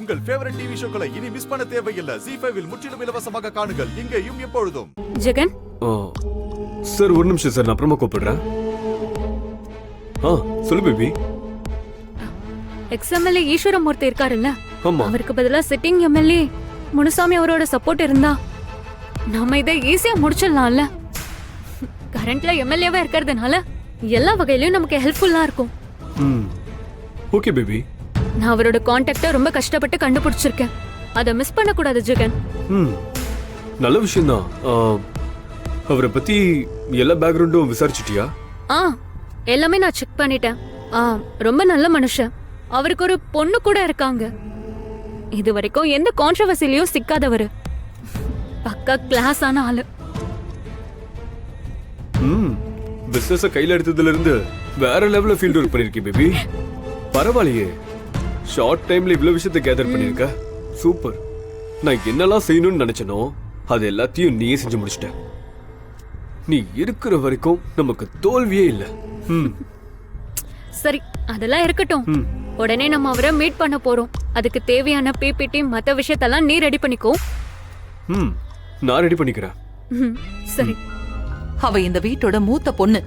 உங்கள் favourite TV ஷோக்களை இனி miss பண்ண தேவையில்லை. ZEE5 இல் முற்றிலும் இலவசமாக காணுங்கள், இங்கேயும் எப்பொழுதும். ஜெகன் சார் ஒரு நிமிஷம் சார், நான் அப்புறமா கூப்பிடுறேன். சொல்லு பேபி. எக்ஸ்எம்எல்ஏ ஈஸ்வரமூர்த்தி இருக்காருல்ல, ஆமா. அவருக்கு பதிலா சிட்டிங் எம்எல்ஏ முனுசாமி அவரோட சப்போர்ட் இருந்தா நாம இதை ஈஸியா முடிச்சிடலாம்ல. கரண்ட்ல எம்எல்ஏவா இருக்கிறதுனால எல்லா வகையிலயும் நமக்கு ஹெல்ப்ஃபுல்லா இருக்கும். Okay baby. நான் அவரோட கான்டாக்ட ரொம்ப கஷ்டப்பட்டு கண்டுபிடிச்சிருக்கேன். அதை மிஸ் பண்ண கூடாது ஜெகன். நல்ல விஷயம் தான். அவரை பத்தி எல்லா பேக்ரவுண்டும் விசாரிச்சிட்டியா? எல்லாமே நான் செக் பண்ணிட்டேன். ரொம்ப நல்ல மனுஷன். அவருக்கு ஒரு பொண்ணு கூட இருக்காங்க. இது வரைக்கும் எந்த கான்ட்ரோவர்சிலையும் சிக்காதவரு. பக்கா கிளாஸ் ஆன ஆளு. பிசினஸ கையில எடுத்ததுல இருந்து வேற லெவல்ல ஃபீல்ட் ஒர்க் பண்ணிருக்கீங்க பேபி. பரவாயில்லையே, ஷார்ட் டைம்ல இவ்வளவு விஷயத்தை கேதர் பண்ணிருக்க. சூப்பர். நான் என்னெல்லாம் செய்யணும்னு நினைச்சனோ அது எல்லாத்தையும் நீயே செஞ்சு முடிச்சிட்ட. நீ இருக்கிற வரைக்கும் நமக்கு தோல்வியே இல்ல. சரி, அதெல்லாம் இருக்கட்டும். உடனே நம்ம அவரை மீட் பண்ண போறோம். அதுக்கு தேவையான பிபிடி மத்த விஷயத்தெல்லாம் நீ ரெடி பண்ணிக்கோ. நான் ரெடி பண்ணிக்கிறேன். சரி. அவ இந்த வீட்டோட மூத்த பொண்ணு.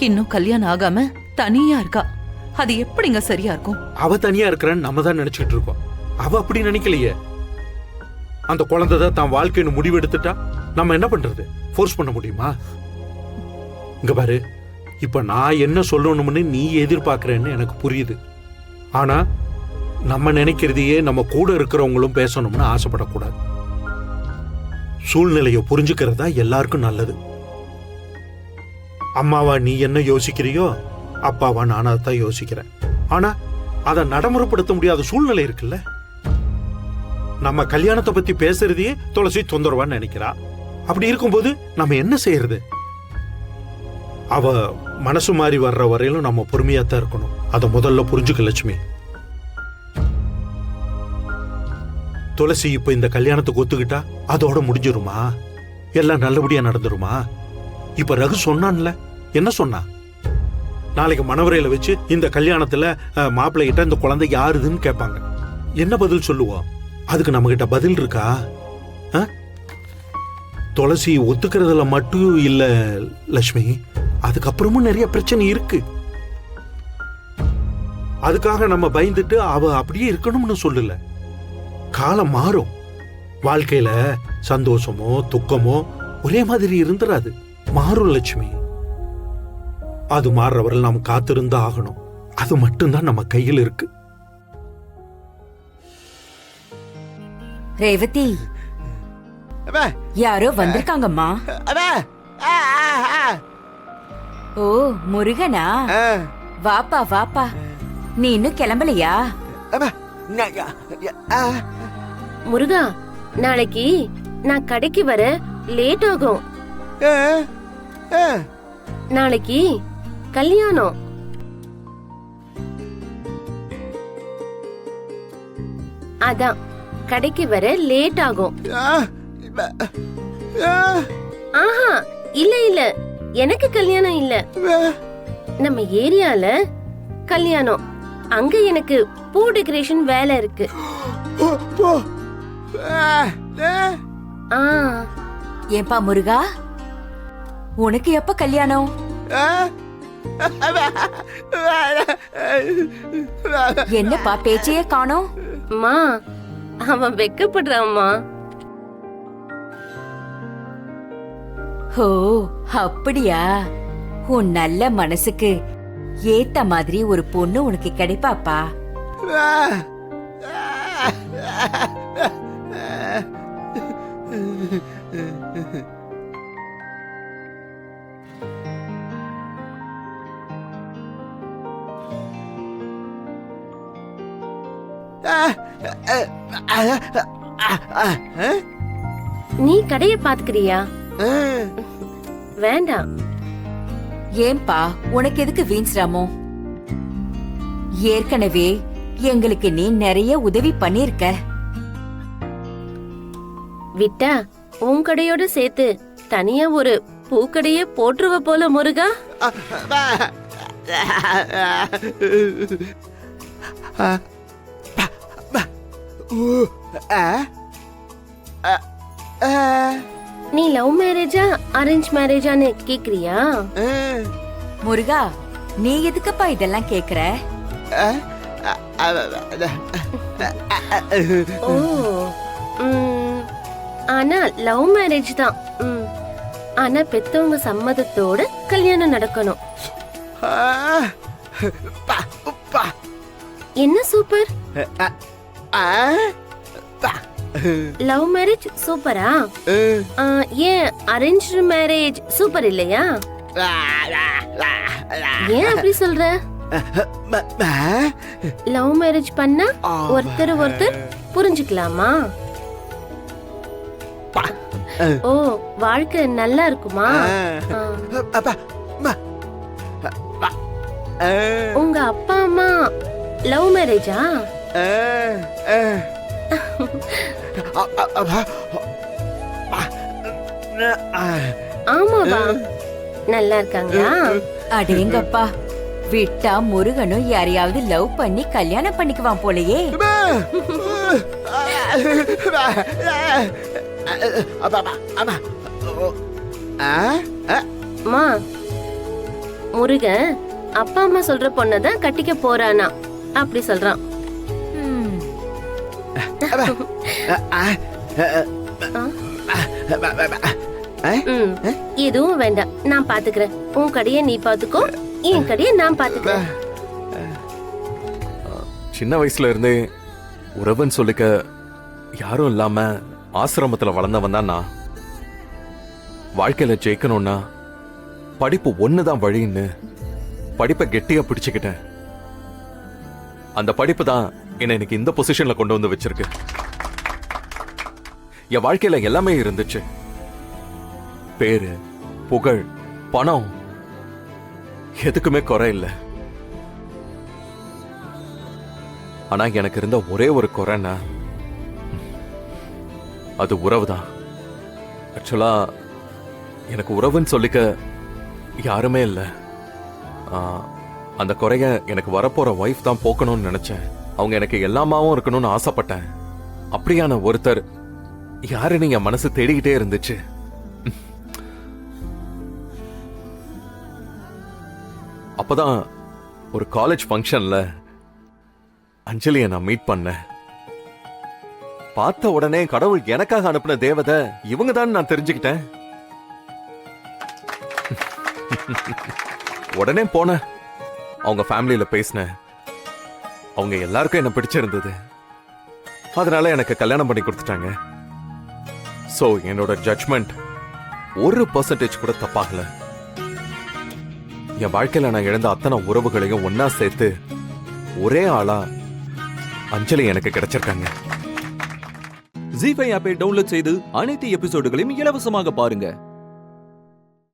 இன்னும் கல்யாணம் ஆகாம தனியா இருக்கா. அது எப்படிங்க சரியா இருக்கும்? அவ தனியா இருக்கிறன்னு நம்ம தான் நினைச்சிட்டு இருக்கோம். அவ அப்படி நினைக்கலையே. அந்த குழந்தை தான் தான் வாழ்க்கைன்னு முடிவெடுத்துட்டா நம்ம என்ன பண்றது? ஃபோர்ஸ் பண்ண முடியுமா? இங்க பாரு, இப்ப நான் என்ன சொல்லணும்னு நீ எதிர்பார்க்கறேன்னு எனக்கு புரியுது. ஆனா நம்ம நினைக்கிறதையே நம்ம கூட இருக்கிறவங்களும் பேசணும்னு ஆசைப்படக்கூடாது. சூழ்நிலையை புரிஞ்சுக்கிறதா எல்லாருக்கும் நல்லது. அம்மாவா நீ என்ன யோசிக்கிறியோ, அப்பாவா நானா தான் யோசிக்கிறேன். ஆனா அதை நடைமுறைப்படுத்த முடியாத சூழ்நிலை இருக்குல்ல. நம்ம கல்யாணத்தை பத்தி பேசுறதையே துளசி தொந்தரவான்னு நினைக்கிறா. அப்படி இருக்கும்போது நம்ம என்ன செய்யறது? அவ மனசு மாறி வர்ற வரையிலும் நம்ம பொறுமையா தான் இருக்கணும். அதை முதல்ல புரிஞ்சுக்க லட்சுமி. துளசி இப்ப இந்த கல்யாணத்துக்கு ஒத்துக்கிட்டா அதோட முடிஞ்சிருமா? எல்லாம் நல்லபடியா நடந்துருமா? இப்ப ரகு சொன்னான்ல, என்ன சொன்னா? நாளைக்கு மணவரையில வச்சு இந்த கல்யாணத்துல மாப்பிள்ளை கிட்ட இந்த குழந்தை யாருதுன்னு கேட்பாங்க. என்ன பதில் சொல்லுவோம்? அதுக்கு நம்ம கிட்ட பதில் இருக்கா? துளசி ஒத்துக்கிறதுல மட்டும் இல்ல லட்சுமி, அதுக்கப்புறமும் நிறைய பிரச்சனை இருக்கு. அதுக்காக நம்ம பயந்துட்டு அவ அப்படியே இருக்கணும்னு சொல்லல. காலம் மாறும். வாழ்க்கையில சந்தோஷமோ துக்கமோ ஒரே மாதிரி இருந்துராது. மாறும் லட்சுமி. அது மாறுறவர்கள் நாம் காத்திருந்து ஆகணும். அது மட்டும்தான் நம்ம கையில் இருக்கு. ரேவதி, யாரோ வந்திருக்காங்கம்மா. ஓ, முருகனா? வாப்பா வாப்பா. நீ இன்னும் கிளம்பலையா? முருகா, நாளைக்கு நான் கடைக்கு வர லேட் ஆகும். நாளைக்கு கல்யாணம். அதான் கடைக்கு வர லேட் ஆகும். ஆஹா, இல்ல இல்ல, எனக்கு கல்யாணம் இல்ல. நம்ம ஏரியால கல்யாணம். அங்க எனக்கு பூ டெக்கரேஷன் வேலை இருக்கு. ஏன்பா முருகா, உனக்கு எப்ப கல்யாணம்? என்னப்பா பேச்சையே காணோம்? மா, அவன் வெக்கப்படுறான்மா. ஓ, அப்படியா? உன் நல்ல மனசுக்கு ஏத்த மாதிரி ஒரு பொண்ணு உனக்கு கிடைப்பாப்பா. நீ கடைய பாத்துக்கிறியா? வேண்டாம். ஏன்பா, உனக்கு எதுக்கு வீண் சிரமம்? ஏற்கனவே எங்களுக்கு நீ நிறைய உதவி பண்ணிருக்க. விட்டா உன் கடையோட சேர்த்து தனியா ஒரு பூக்கடையே போட்டுருவ போல முருகா. நீ லவ் மேரேஜா அரேஞ்ச் மேரேஜான்னு கேக்குறியா? முருகா, நீ எதுக்குப்பா இதெல்லாம் கேக்குற? ஓ ஆனா லவ் மேரேஜ் தான். ஆனா பெத்தவங்க சம்மதத்தோட கல்யாணம் நடக்கணும். என்ன சூப்பர்! லவ் மேரேஜ் சூப்பரா? ஏன் அரேஞ்ச் மேரேஜ் சூப்பர் இல்லையா? ஏன் அப்படி சொல்ற? லவ் மேரேஜ் பண்ணா ஒருத்தர் ஒருத்தர் புரிஞ்சுக்கலாமா? ஓ, வாழ்க்கை நல்லா இருக்குமா? உங்க அப்பா அம்மா லவ் மேரேஜா? ஆமாவா? நல்லா இருக்காங்களா? அடேங்கப்பா, விட்டா முருகனும் யாரையாவது லவ் பண்ணி கல்யாணம் பண்ணிக்குவான் போலயே. அம்மா, முருகன் அப்பா அம்மா சொல்ற பொண்ணதான் கட்டிக்க போறானா அப்படி சொல்றான். எதுவும் வேண்டாம், நான் பாத்துக்கிறேன். உன் கடைய நீ பாத்துக்கோ, என் கடைய நான் பாத்துக்கிறேன். சின்ன வயசுல இருந்தே உறவுன்னு சொல்லிக்க யாரும் இல்லாம ஆசிரமத்துல வளர்ந்தவன் தான் நான். வாழ்க்கையில ஜெயிக்கணும்னா படிப்பு ஒண்ணுதான் வழின்னு படிப்பை கெட்டியா பிடிச்சுக்கிட்டேன். அந்த படிப்பு தான் என்னை இன்னைக்கு இந்த பொசிஷன்ல கொண்டு வந்து வச்சிருக்கு. என் வாழ்க்கையில எல்லாமே இருந்துச்சு. பேரு, புகழ், பணம், எதுக்குமே குறை இல்லை. ஆனா எனக்கு இருந்த ஒரே ஒரு குறைன்னா அது உறவு தான். ஆக்சுவலா எனக்கு உறவுன்னு சொல்லிக்க யாருமே இல்லை. அந்த குறைய எனக்கு வரப்போற ஒய்ஃப் தான் போக்கணும்னு நினைச்சேன். அவங்க எனக்கு எல்லாமாவும் இருக்கணும்னு ஆசைப்பட்டேன். அப்படியான ஒருத்தர் யாருன்னு என் மனசு தேடிக்கிட்டே இருந்துச்சு. அப்பதான் ஒரு காலேஜ் ஃபங்க்ஷன்ல அஞ்சலியை நான் மீட் பண்ணேன். பார்த்த உடனே கடவுள் எனக்காக அனுப்பின தேவதை இவங்க தான் நான் தெரிஞ்சுக்கிட்டேன். உடனே போனேன், அவங்க ஃபேமிலியில பேசினேன். அவங்க எல்லாருக்கும் என்ன பிடிச்சிருந்தது. அதனால எனக்கு கல்யாணம் பண்ணி கொடுத்துட்டாங்க. சோ என்னோட ஜட்ஜ்மெண்ட் 1% கூட தப்பாகல. என் வாழ்க்கையில நான் இழந்த அத்தனை உறவுகளையும் ஒன்னா சேர்த்து ஒரே ஆளா அஞ்சலி எனக்கு கிடைச்சிருக்காங்க. ஜீ5 ஆப்பை டவுன்லோட் செய்து அனைத்து எபிசோடுகளையும் இலவசமாக பாருங்க.